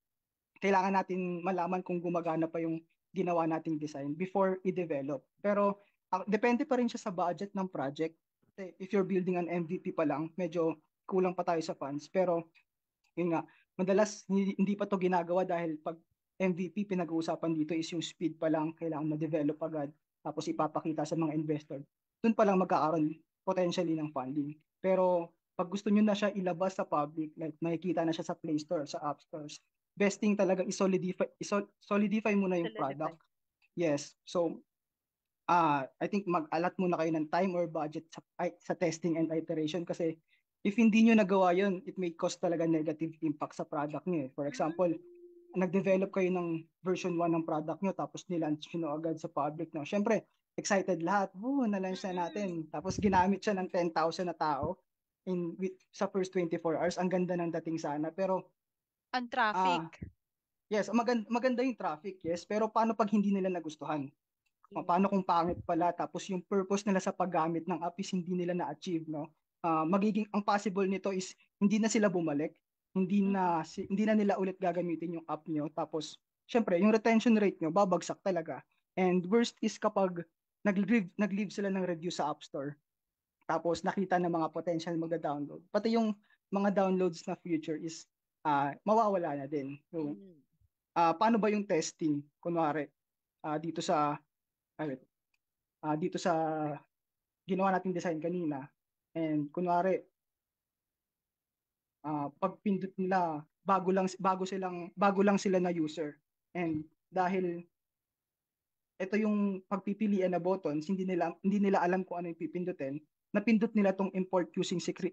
kailangan natin malaman kung gumagana pa yung ginawa nating design before i-develop. Pero, depende pa rin siya sa budget ng project. If you're building an MVP pa lang, medyo kulang pa tayo sa funds. Pero, yun nga, madalas hindi pa to ginagawa dahil pag MVP pinag-uusapan dito is yung speed pa lang, kailangan ma-develop agad, tapos ipapakita sa mga investor. Doon pa lang magkakaroon potentially ng funding. Pero pag gusto nyo na siya ilabas sa public, like makikita na siya sa Play Store, sa App Stores, best thing talaga solidify muna yung product. Yes. So, I think mag-alat muna kayo ng time or budget sa testing and iteration kasi if hindi nyo nagawa yun, it may cause talaga negative impact sa product nyo. For example, nag-develop kayo ng version 1 ng product nyo tapos nilaunch nyo agad sa public. No? Siyempre, excited lahat. Na-launch na natin. Tapos ginamit siya ng 10,000 na tao sa first 24 hours. Ang ganda ng dating sana. Pero, ang traffic. Yes, maganda yung traffic, yes. Pero paano pag hindi nila nagustuhan? Paano kung pangit pala tapos yung purpose nila sa paggamit ng app is hindi nila na-achieve, no? Magiging ang possible nito is hindi na sila bumalik, hindi na nila ulit gagamitin yung app nyo tapos syempre yung retention rate nyo babagsak talaga. And worst is kapag nag-leave sila ng review sa App Store tapos nakita ng mga potential magda-download. Pati yung mga downloads na future is mawawala na din. So, paano ba yung testing? Kunwari, dito sa ginawa nating design kanina and kunwari pag pindot nila bago lang sila na user and dahil ito yung pagpipilian na buttons hindi nila alam kung ano yung pipindutin, napindot nila tong import using secret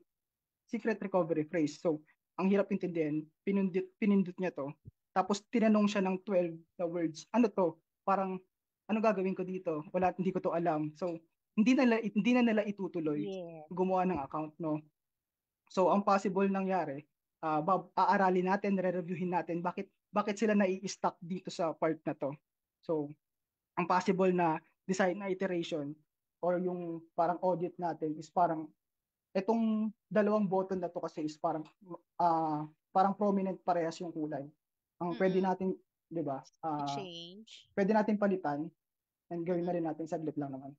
recovery phrase. So ang hirap intindihin, pinindot niya to tapos tinanong siya ng 12 na words, ano to, parang ano gagawin ko dito? Hindi ko to alam. So, hindi na nila itutuloy gumawa ng account, no? So, ang possible nangyari, aaralin natin, re-reviewin natin bakit sila nai-stuck dito sa part na to. So, ang possible na design na iteration or yung parang audit natin is parang itong dalawang button na to kasi is parang prominent parehas yung kulay. Ang pwede natin, 'di ba? Change. Pwede natin palitan and gawin na rin natin saglit lang naman.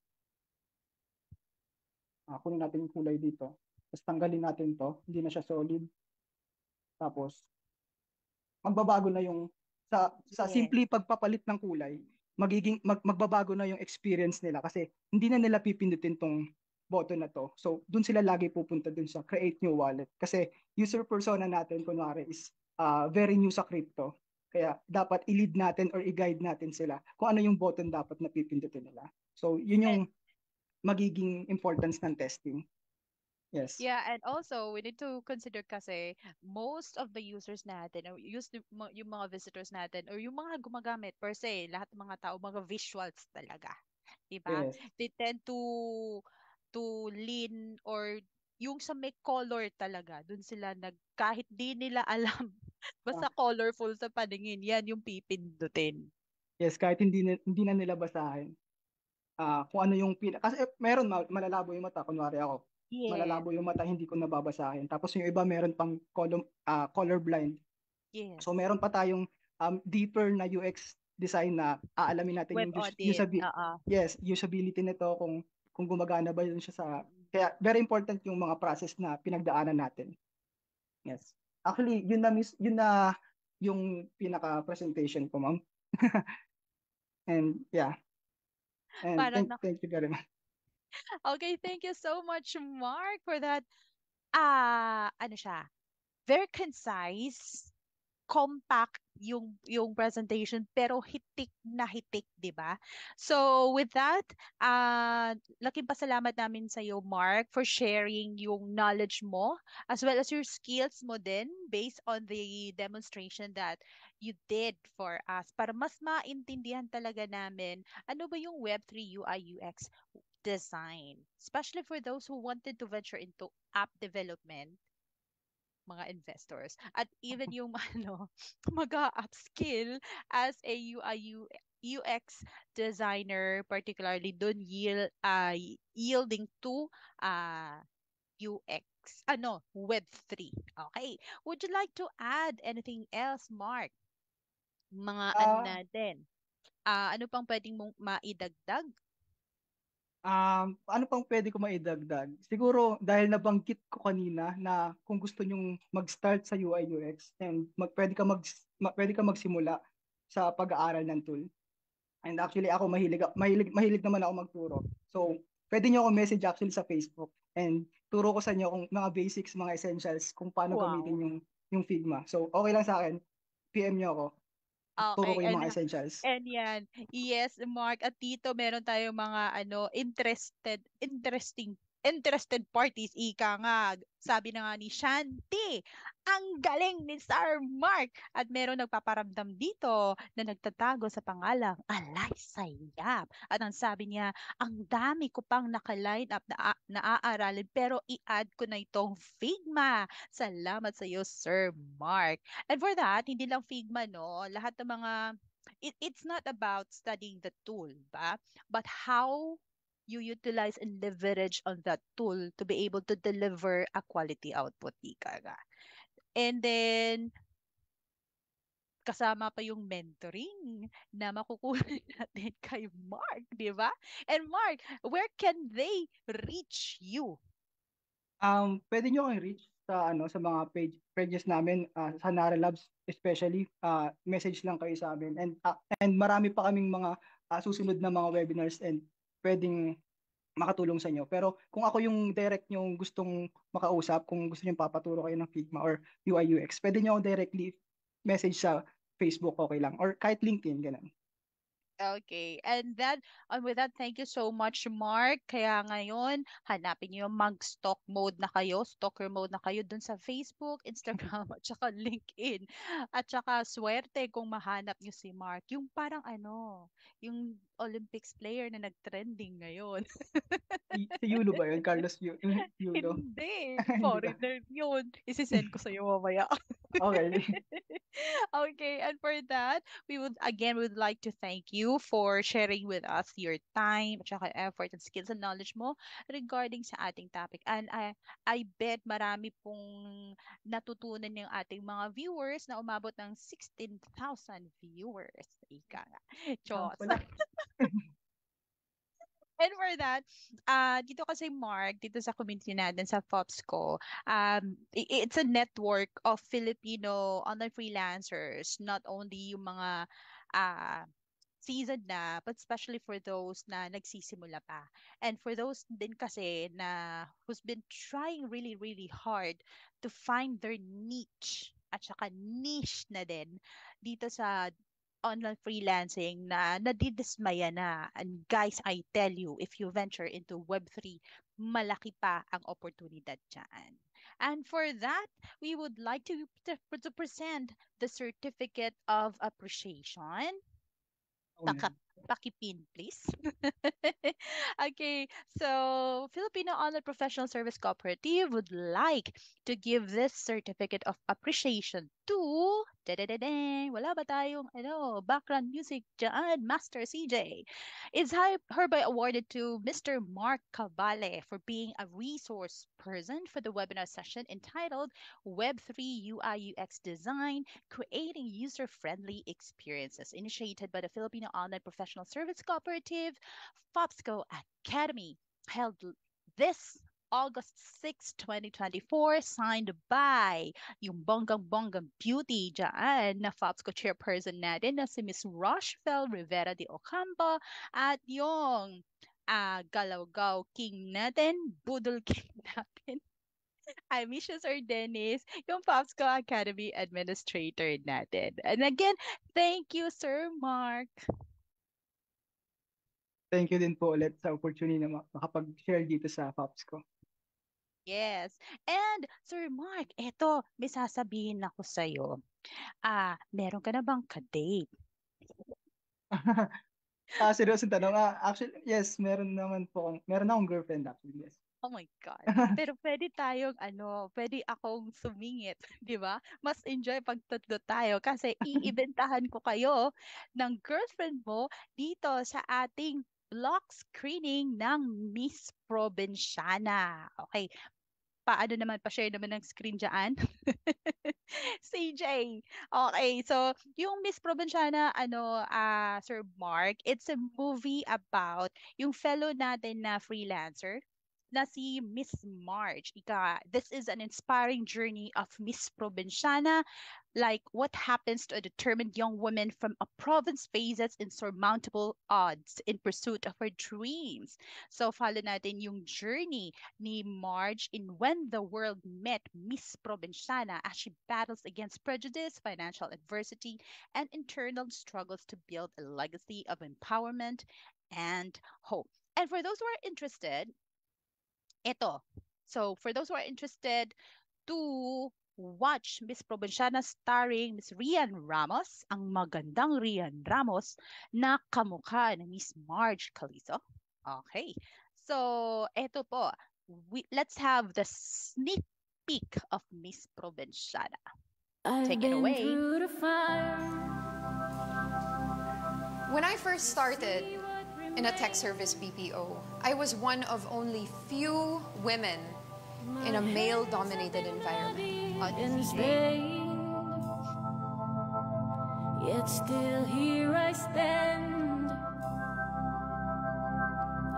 Kunin natin yung kulay dito. Tapos tanggalin natin to, hindi na siya solid. Tapos magbabago na yung sa simple pagpapalit ng kulay, magbabago na yung experience nila kasi hindi na nila pipindutin tong button na to. So, dun sila lagi pupunta dun sa create new wallet kasi user persona natin kunwari is very new sa crypto. Kaya dapat i-lead natin or i-guide natin sila kung ano yung button dapat na pipindutin nila. So, yun yung magiging importance ng testing. Yes. Yeah, and also we need to consider kasi most of the users natin or yung mga visitors natin or yung mga gumagamit per se, lahat ng mga tao mga visuals talaga. Diba? Yes. They tend to lean or yung sa may color talaga, dun sila kahit di nila alam, basta colorful sa paningin, yan yung pipindutin. Yes, kahit hindi na nila basahin. Kung ano yung kasi meron malalabo yung mata, kunwari ako. Yes. Malalabo yung mata, hindi ko nababasahin. Tapos yung iba meron pang color blind. Yes. So meron pa tayong deeper na UX design na aalamin natin web yung usability nito kung gumagana ba yun siya sa kaya very important yung mga process na pinagdaanan natin. Yes. Actually, yun na yung pinaka presentation ko, ma'am. And yeah. And thank you very much. Okay, thank you so much, Mark, for that. Ano siya? Very concise, compact yung presentation pero hitik, 'di ba? So with that, laking pasalamat namin sa iyo, Mark, for sharing yung knowledge mo as well as your skills mo din based on the demonstration that you did for us para mas maintindihan talaga namin ano ba yung Web3 UI UX design, especially for those who wanted to venture into app development, mga investors, at even yung ano, mag-upskill as a UX designer, particularly dun yielding to uh, UX, Web3. Okay. Would you like to add anything else, Mark? Mga ano Ah, natin? Ano pang pwedeng mong maidagdag? ano pang pwede ko maidagdag? Siguro dahil nabanggit ko kanina na kung gusto nyong mag-start sa UI UX and pwede ka magsimula sa pag-aaral ng tool. And actually ako mahilig naman ako magturo. So, pwede niyo ako message actually sa Facebook and turo ko sa inyo kung mga basics, mga essentials kung paano gamitin Wow. yung Figma. So, okay lang sa akin. PM niyo ako. Turo ko Okay, yung mga essentials. and yan. Yes, Mark, at dito meron tayong mga interested parties. Ika nga, sabi na nga ni Shanti, ang galing ni Sir Mark. At meron nagpaparamdam dito na nagtatago sa pangalang Alay Sayap. At ang sabi niya, ang dami ko pang naka-line up na naaaralin pero i-add ko na itong Figma. Salamat sa iyo, Sir Mark. And for that, hindi lang Figma, no? Lahat ng mga, it's not about studying the tool, ba? But how you utilize and leverage on that tool to be able to deliver a quality output, ika nga. And then, kasama pa yung mentoring na makukuha natin kay Mark, di ba? And Mark, where can they reach you? Pwede nyo kang reach sa mga pages namin sa Nara Labs especially message lang kayo sa amin and marami pa kaming mga susunod na mga webinars and pwedeng makatulong sa inyo. Pero kung ako yung direct yung gustong makausap, kung gusto niyo papaturo kayo ng Figma or UI UX, pwede niyo directly message sa Facebook, okay lang, or kahit LinkedIn, ganun. Okay. And with that, thank you so much, Mark. Kaya ngayon, hanapin niyo yung mag-stalk mode na kayo, stalker mode na kayo dun sa Facebook, Instagram, at saka LinkedIn. At saka swerte kung mahanap niyo si Mark. Yung parang yung Olympics player na nag-trending ngayon. Si Yulo ba yun? Carlos Yulo? Hindi. Hindi ba? Foreigner yun. Isisend ko sa'yo mamaya. Okay. Okay, and for that, we would like to thank you for sharing with us your time, at saka effort and skills and knowledge mo regarding sa ating topic. And I bet marami pong natutunan yung ating mga viewers na umabot ng 16,000 viewers. Ika nga. Diyos. And for that, dito kasi Mark, dito sa community natin sa FOPSCO, it's a network of Filipino online freelancers, not only yung mga uh, seasoned na, but especially for those na nagsisimula pa. And for those din kasi na who's been trying really, really hard to find their niche at saka niche na din dito sa online freelancing na nadidismaya na. And guys, I tell you, if you venture into Web3, malaki pa ang oportunidad dyan. And for that, we would like to present the Certificate of Appreciation. Pakipin, please. Okay, so Filipino Online Professional Service Cooperative would like to give this certificate of appreciation to wala ba tayong background music dyan, Master CJ. Is hereby awarded to Mr. Mark Cavale for being a resource person for the webinar session entitled Web3 UI UX Design, Creating User-Friendly Experiences, initiated by the Filipino Online Professional Service Cooperative, FOPSCO Academy, held this August 6, 2024, signed by yung bonggang-bonggang beauty dyan na FOPSCO chairperson natin na si Miss Rochelle Rivera de Ocampo at yung Galaw-gaw king natin, budol king natin. I'm Misha Sir Dennis, yung Popsco Academy Administrator natin. And again, thank you, Sir Mark. Thank you din po ulit sa opportunity na makapag-share dito sa Popsco. Yes. And Sir Mark, eto, may sasabihin ako sa'yo. Meron ka na bang ka-date? Seryoso tanong. Actually, yes, meron akong girlfriend actually, yes. Oh my God. Pero pwede tayong pwede akong sumingit, di ba? Mas enjoy pag tatlo tayo kasi iibentahan ko kayo ng girlfriend mo dito sa ating block screening ng Miss Provinciana. Okay. Paano naman, pa-share naman ng screen dyan? CJ. Okay, so yung Miss Provinciana, Sir Mark, it's a movie about yung fellow natin na freelancer na si Miss Marge. This is an inspiring journey of Miss Provinciana, like what happens to a determined young woman from a province faces insurmountable odds in pursuit of her dreams. So follow natin yung journey ni Marge in When the World Met Miss Provinciana as she battles against prejudice, financial adversity, and internal struggles to build a legacy of empowerment and hope. And for those who are interested, So for those who are interested to watch Miss Provinciana starring Miss Rian Ramos, ang magandang Rian Ramos na kamukha ni Miss Marge Calizo. Okay. So eto po, let's have the sneak peek of Miss Provinciana. Take it away. When I first started in a tech service BPO, I was one of only few women in a male-dominated environment. Yet still here I stand.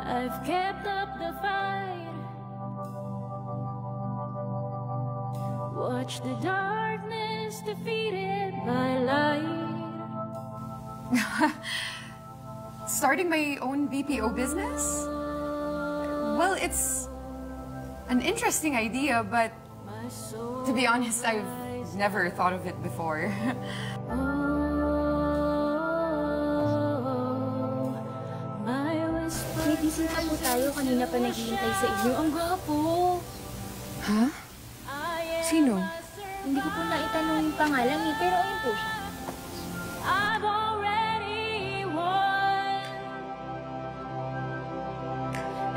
I've kept up the fight. Watch the darkness defeated by light. Starting my own BPO business? Well, it's an interesting idea, but to be honest, I've never thought of it before. May gising pa po tayo. Kanina pa naghihintay sa inyo. Ang gwapo! Ha? Sino? Hindi ko po naitanong yung pangalan eh, pero ayun po siya. I've already won.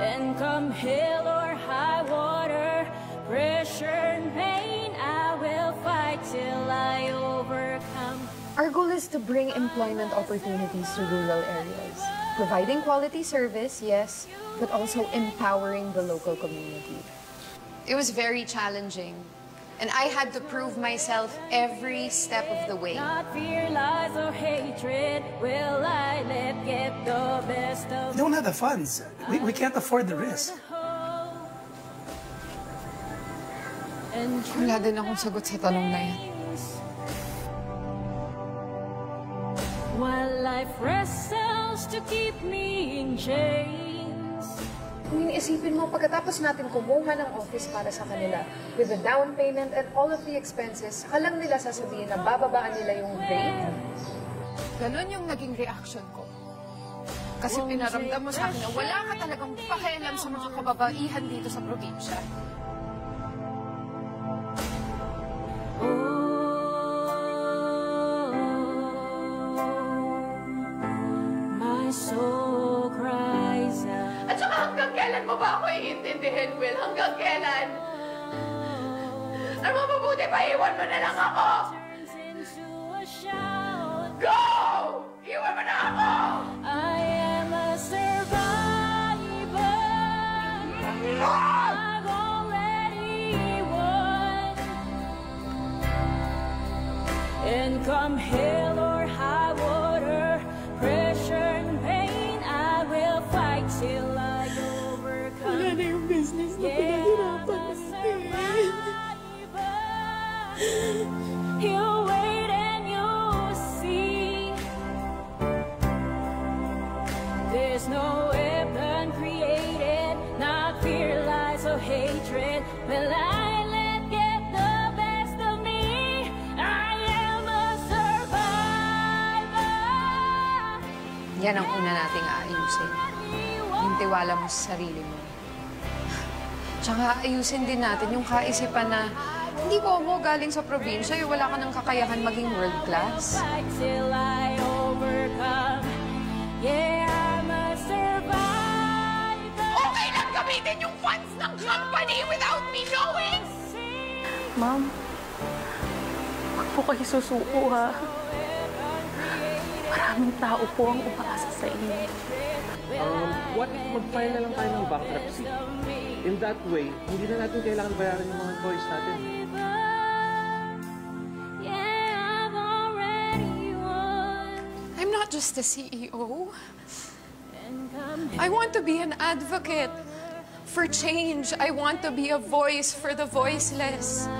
And come hell or high water, pressure and pain, I will fight till I overcome. Our goal is to bring employment opportunities to rural areas. Providing quality service, yes, but also empowering the local community. It was very challenging, and I had to prove myself every step of the way. Not fear, lies, or hatred will I let get the best of. We don't have the funds. We can't afford the risk. Wala din akong sagot sa tanong na yan. While life wrestles to keep me in chains. Kung iniisipin mo, pagkatapos natin kumuha ng office para sa kanila, with the down payment and all of the expenses, saka lang nila sasabihin na bababaan nila yung rate. Ganon yung naging reaction ko. Kasi pinaramdam mo sa akin na wala ka talagang pakialam sa mga kababaihan dito sa probinsya. My soul cries out. At saka hanggang kailan mo ba ako iintindihin, Will? Hanggang kailan? Ano mabubuti pa, iwan mo na lang ako! Go! Iwan mo na ako! I am a survivor. I've already won. And come hell or high water, pressure and pain, I will fight till I overcome. Wala na yung business na pinaghirapan natin. You're hatred will I let get the best of me. I am a survivor. Yan ang una nating aayusin. Yung tiwala mo sa sarili mo. Tsaka ayusin din natin yung kaisipan na hindi mo galing sa probinsya, wala ka ng kakayahan maging world class. Till I overcome. Yeah, I'm a survivor. Okay lang gamitin yung funds ng company without me knowing! Ma'am, huwag po kayo susuko, ha? Maraming tao po ang umaasa sa inyo. What if mag-file na lang tayo ng bankruptcy? In that way, hindi na natin kailangan bayaran yung mga employees natin. I'm not just a CEO. I want to be an advocate for change. I want to be a voice for the voiceless.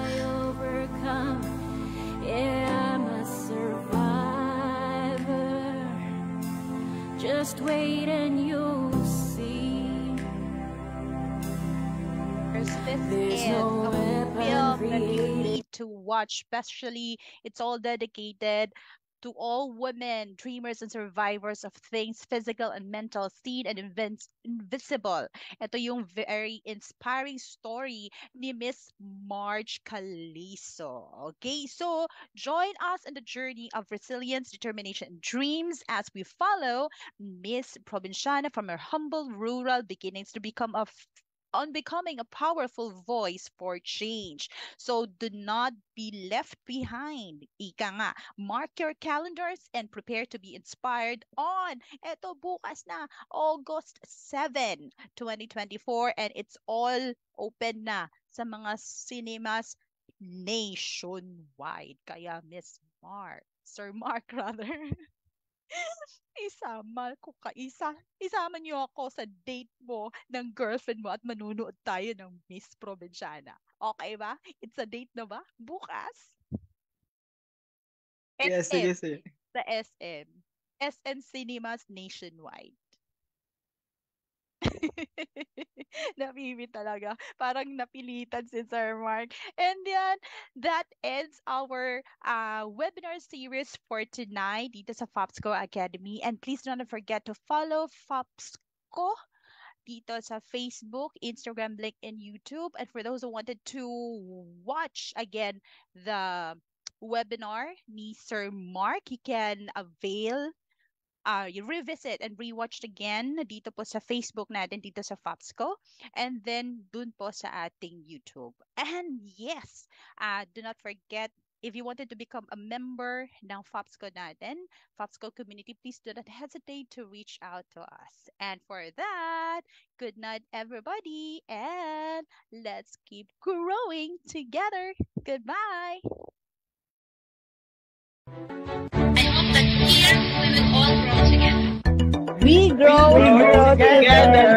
Yeah, I'm a survivor. Just wait and you'll see. This is a film that you need to watch, especially it's all dedicated to all women, dreamers and survivors of things physical and mental, seen and invisible. Ito yung very inspiring story ni Miss Marge Calizo. Okay, so join us in the journey of resilience, determination, and dreams as we follow Miss Provinciana from her humble rural beginnings to becoming a powerful voice for change. So do not be left behind. Ika nga, mark your calendars and prepare to be inspired on eto bukas na, August 7, 2024, and it's all open na sa mga cinemas nationwide. Kaya Sir Mark rather, isama niyo ako sa date mo ng girlfriend mo at manunood tayo ng Miss Provinciana. Okay ba? It's a date na ba? Bukas? Yes, SM. sige. Sa SM. SM Cinemas nationwide. Namimi talaga. Parang napilitan si Sir Mark. And yan, that ends our webinar series for tonight dito sa FOPSCO Academy. And please don't forget to follow FOPSCO dito sa Facebook, Instagram, link, and YouTube. And for those who wanted to watch again the webinar ni Sir Mark, you can you revisit and rewatch again dito po sa Facebook natin, dito sa FOPSCO, and then dun po sa ating YouTube. And yes, do not forget, if you wanted to become a member ng FOPSCO natin, FOPSCO community, please do not hesitate to reach out to us. And for that, good night everybody, and let's keep growing together. Goodbye. I hope that here we will all grow together. We grow together.